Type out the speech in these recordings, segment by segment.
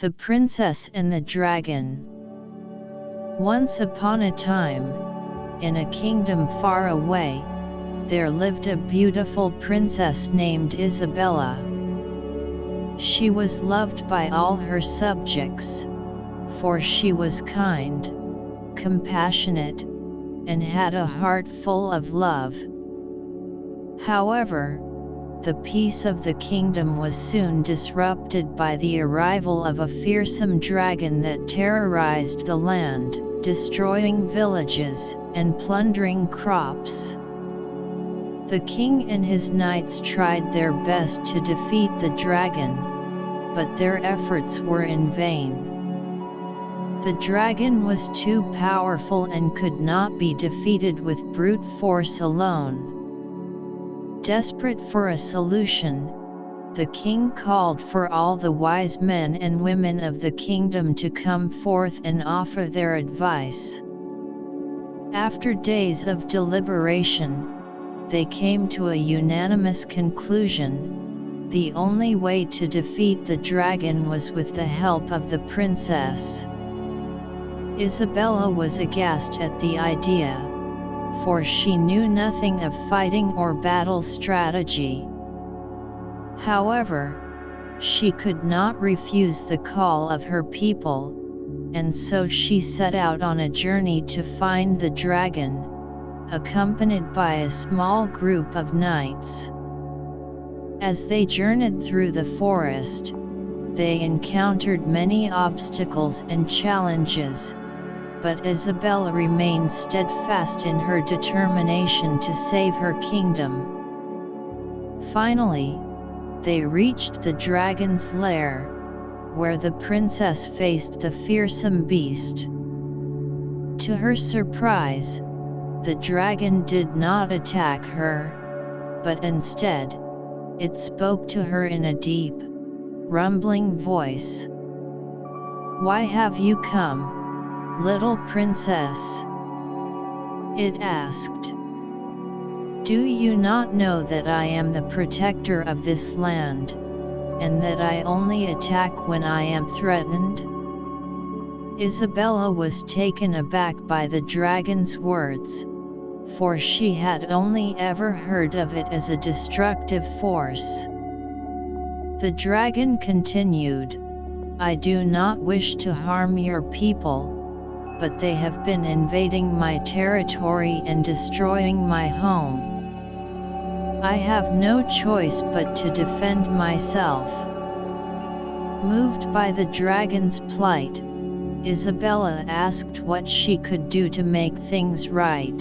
The Princess and the Dragon. Once upon a time, in a kingdom far away, there lived a beautiful princess named Isabella. She was loved by all her subjects, for she was kind, compassionate, and had a heart full of love. However, the peace of the kingdom was soon disrupted by the arrival of a fearsome dragon that terrorized the land, destroying villages and plundering crops. The king and his knights tried their best to defeat the dragon, but their efforts were in vain. The dragon was too powerful and could not be defeated with brute force alone. Desperate for a solution, the king called for all the wise men and women of the kingdom to come forth and offer their advice. After days of deliberation, they came to a unanimous conclusion: the only way to defeat the dragon was with the help of the princess. Isabella was aghast at the idea, for she knew nothing of fighting or battle strategy. However, she could not refuse the call of her people, and so she set out on a journey to find the dragon, accompanied by a small group of knights. As they journeyed through the forest, they encountered many obstacles and challenges, but Isabella remained steadfast in her determination to save her kingdom. Finally, they reached the dragon's lair, where the princess faced the fearsome beast. To her surprise, the dragon did not attack her, but instead, it spoke to her in a deep, rumbling voice. "Why have you come, little princess?" it asked. "Do you not know that I am the protector of this land, and that I only attack when I am threatened?" Isabella was taken aback by the dragon's words, for she had only ever heard of it as a destructive force. The dragon continued, "I do not wish to harm your people, but they have been invading my territory and destroying my home. I have no choice but to defend myself." Moved by the dragon's plight, Isabella asked what she could do to make things right.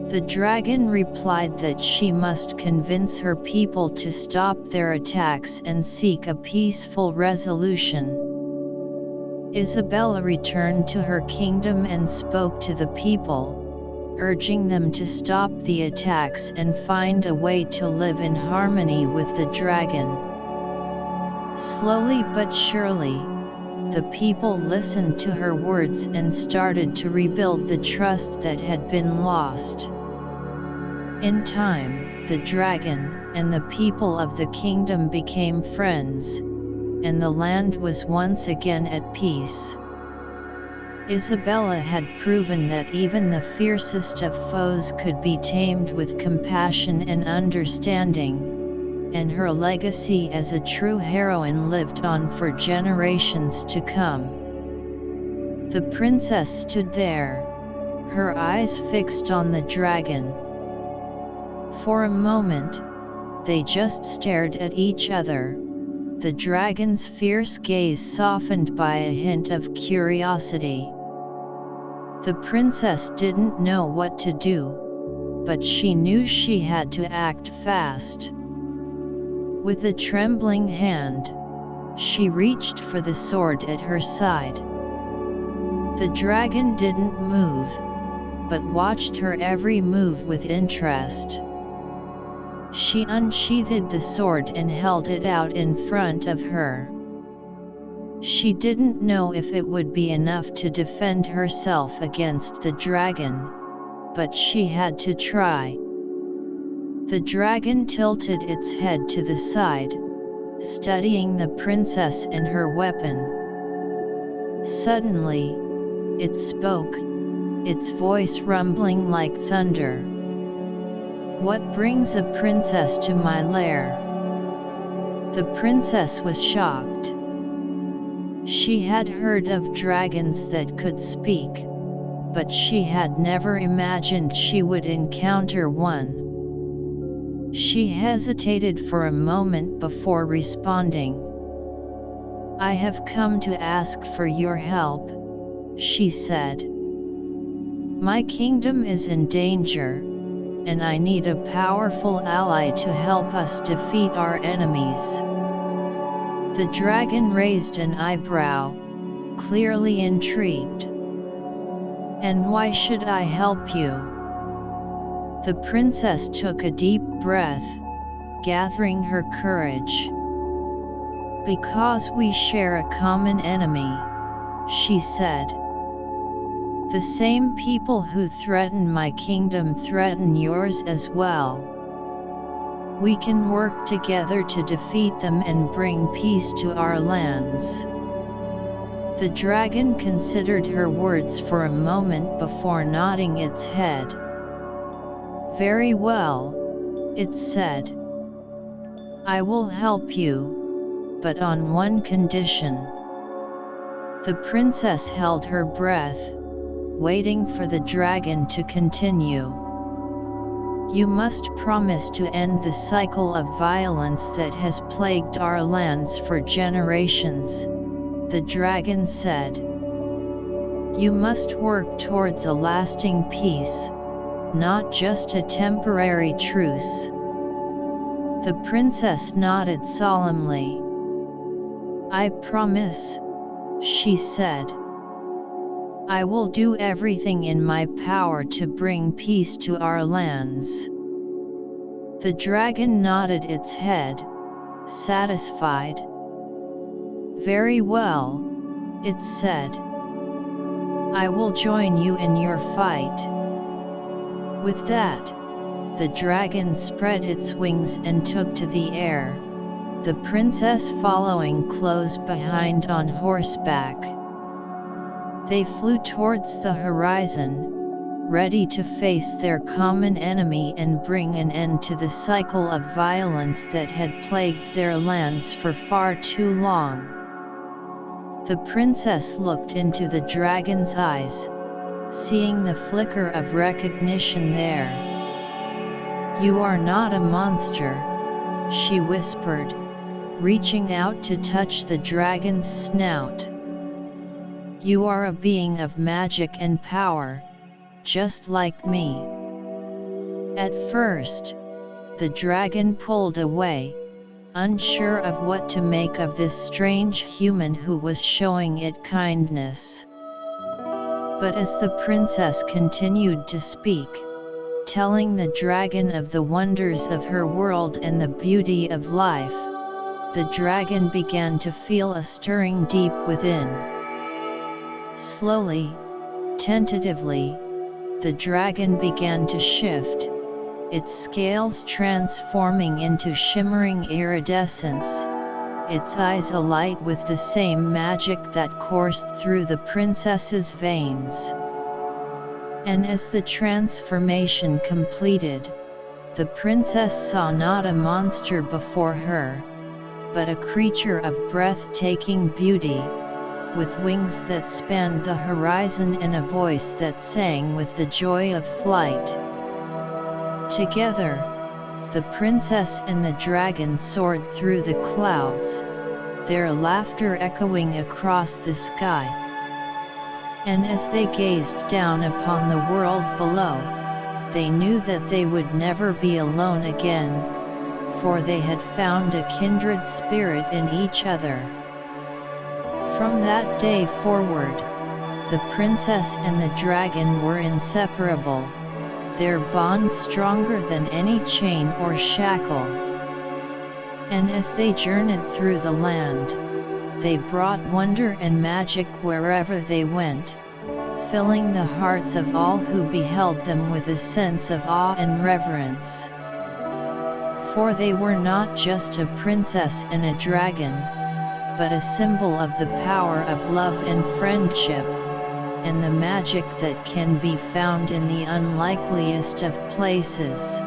The dragon replied that she must convince her people to stop their attacks and seek a peaceful resolution. Isabella returned to her kingdom and spoke to the people, urging them to stop the attacks and find a way to live in harmony with the dragon. Slowly but surely, the people listened to her words and started to rebuild the trust that had been lost. In time, the dragon and the people of the kingdom became friends, and the land was once again at peace. Isabella had proven that even the fiercest of foes could be tamed with compassion and understanding, and her legacy as a true heroine lived on for generations to come. The princess stood there, her eyes fixed on the dragon. For a moment, they just stared at each other, the dragon's fierce gaze softened by a hint of curiosity. The princess didn't know what to do, but she knew she had to act fast. With a trembling hand, she reached for the sword at her side. The dragon didn't move, but watched her every move with interest. She unsheathed the sword and held it out in front of her. She didn't know if it would be enough to defend herself against the dragon, but she had to try. The dragon tilted its head to the side, studying the princess and her weapon. Suddenly, it spoke, its voice rumbling like thunder. "What brings a princess to my lair?" The princess was shocked. She had heard of dragons that could speak, but she had never imagined she would encounter one. She hesitated for a moment before responding. "I have come to ask for your help," she said. "My kingdom is in danger, and I need a powerful ally to help us defeat our enemies." The dragon raised an eyebrow, clearly intrigued. "And why should I help you?" The princess took a deep breath, gathering her courage. "Because we share a common enemy," she said. "The same people who threaten my kingdom threaten yours as well. We can work together to defeat them and bring peace to our lands." The dragon considered her words for a moment before nodding its head. "Very well," it said. "I will help you, but on one condition." The princess held her breath, waiting for the dragon to continue. "You must promise to end the cycle of violence that has plagued our lands for generations," the dragon said. "You must work towards a lasting peace, not just a temporary truce." The princess nodded solemnly. "I promise," she said. "I will do everything in my power to bring peace to our lands." The dragon nodded its head, satisfied. "Very well," it said. "I will join you in your fight." With that, the dragon spread its wings and took to the air, the princess following close behind on horseback. They flew towards the horizon, ready to face their common enemy and bring an end to the cycle of violence that had plagued their lands for far too long. The princess looked into the dragon's eyes, seeing the flicker of recognition there. "You are not a monster," she whispered, reaching out to touch the dragon's snout. "You are a being of magic and power, just like me." At first, the dragon pulled away, unsure of what to make of this strange human who was showing it kindness. But as the princess continued to speak, telling the dragon of the wonders of her world and the beauty of life, the dragon began to feel a stirring deep within. Slowly, tentatively, the dragon began to shift, its scales transforming into shimmering iridescence, its eyes alight with the same magic that coursed through the princess's veins. And as the transformation completed, the princess saw not a monster before her, but a creature of breathtaking beauty, with wings that spanned the horizon and a voice that sang with the joy of flight. Together, the princess and the dragon soared through the clouds, their laughter echoing across the sky. And as they gazed down upon the world below, they knew that they would never be alone again, for they had found a kindred spirit in each other. From that day forward, the princess and the dragon were inseparable, their bond stronger than any chain or shackle. And as they journeyed through the land, they brought wonder and magic wherever they went, filling the hearts of all who beheld them with a sense of awe and reverence. For they were not just a princess and a dragon, but a symbol of the power of love and friendship, and the magic that can be found in the unlikeliest of places.